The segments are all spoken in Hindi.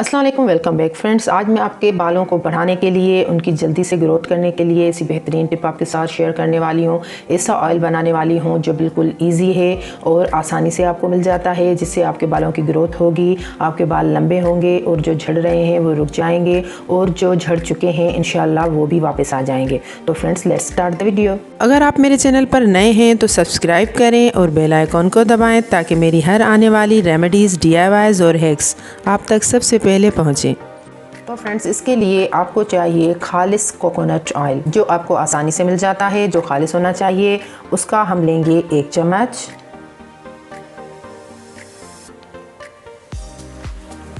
अस्सलाम वालेकुम, वेलकम बैक फ्रेंड्स। आज मैं आपके बालों को बढ़ाने के लिए, उनकी जल्दी से ग्रोथ करने के लिए ऐसी बेहतरीन टिप आपके साथ शेयर करने वाली हूँ। ऐसा ऑयल बनाने वाली हूँ जो बिल्कुल इजी है और आसानी से आपको मिल जाता है, जिससे आपके बालों की ग्रोथ होगी, आपके बाल लंबे होंगे और जो झड़ रहे हैं वो रुक जाएंगे और जो झड़ चुके हैं इंशाल्लाह वो भी वापस आ जाएंगे। तो friends, let's start the video. अगर आप मेरे चैनल पर नए हैं तो सब्सक्राइब करें और बेल आइकॉन को दबाएं ताकि मेरी हर आने वाली रेमेडीज़, DIYs और हैक्स आप तक सबसे पहले पहुँचें। तो फ्रेंड्स, इसके लिए आपको चाहिए खालिस कोकोनट ऑयल, जो आपको आसानी से मिल जाता है, जो खालिस होना चाहिए। उसका हम लेंगे 1 चम्मच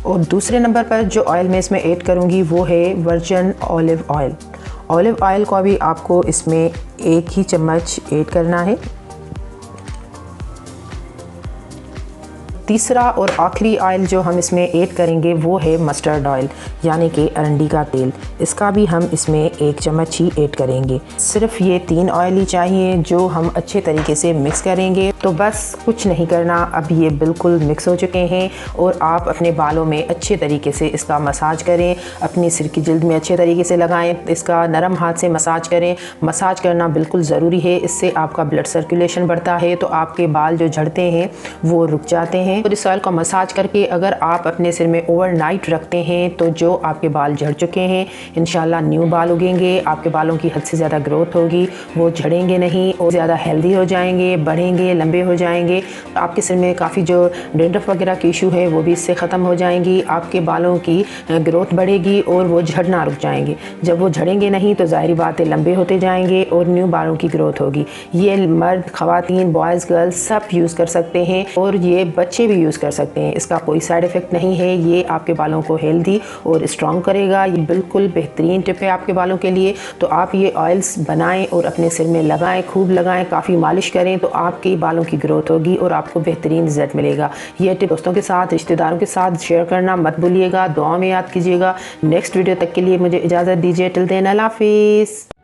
और दूसरे नंबर पर जो ऑयल मैं इसमें ऐड करूँगी वो है virgin olive oil. Olive oil को भी आपको इसमें 1 ही चम्मच ऐड करना है। तीसरा और आखिरी ऑयल जो हम इसमें ऐड करेंगे वो है मस्टर्ड ऑयल, यानी कि अरंडी का तेल। इसका भी हम इसमें 1 चम्मच ही ऐड करेंगे। सिर्फ ये 3 ऑयल ही चाहिए जो हम अच्छे तरीके से मिक्स करेंगे। तो बस कुछ नहीं करना, अब ये बिल्कुल मिक्स हो चुके हैं और आप अपने बालों में अच्छे तरीके से इसका मसाज करें, अपनी सिर की जल्द में अच्छे तरीके से लगाएं, इसका नरम हाथ से मसाज करें। मसाज करना बिल्कुल ज़रूरी है, इससे आपका ब्लड सर्कुलेशन बढ़ता है तो आपके बाल जो झड़ते हैं वो रुक जाते हैं। और इस ऑयल को मसाज करके अगर आप अपने सिर में ओवरनाइट रखते हैं तो जो आपके बाल झड़ चुके हैं इंशाल्लाह न्यू बाल उगेंगे, आपके बालों की हद से ज़्यादा ग्रोथ होगी, वो झड़ेंगे नहीं और ज़्यादा हेल्दी हो जाएंगे, बढ़ेंगे, लंबे हो जाएंगे। तो आपके सिर में काफ़ी जो डेंड्रफ वगैरह की इशू है वो भी इससे ख़त्म हो जाएंगी, आपके बालों की ग्रोथ बढ़ेगी और वो झड़ना रुक जाएंगे। जब वो झड़ेंगे नहीं तो ज़ाहिर बात है लंबे होते जाएंगे और न्यू बालों की ग्रोथ होगी। ये मर्द, ख़वातीन, बॉयज़, गर्ल्स सब यूज़ कर सकते हैं और ये बच्चे भी यूज़ कर सकते हैं। इसका कोई साइड इफ़ेक्ट नहीं है, ये आपके बालों को हेल्दी और स्ट्रॉन्ग करेगा। ये बिल्कुल बेहतरीन टिप है आपके बालों के लिए। तो आप ये ऑयल्स बनाएं और अपने सिर में लगाएं, खूब लगाएं, काफ़ी मालिश करें तो आपके बालों की ग्रोथ होगी और आपको बेहतरीन रिजल्ट मिलेगा। ये टिप दोस्तों के साथ, रिश्तेदारों के साथ शेयर करना मत भूलिएगा, दुआ में याद कीजिएगा। नेक्स्ट वीडियो तक के लिए मुझे इजाज़त दीजिए। टिल देन, अल्लाह हाफिज़।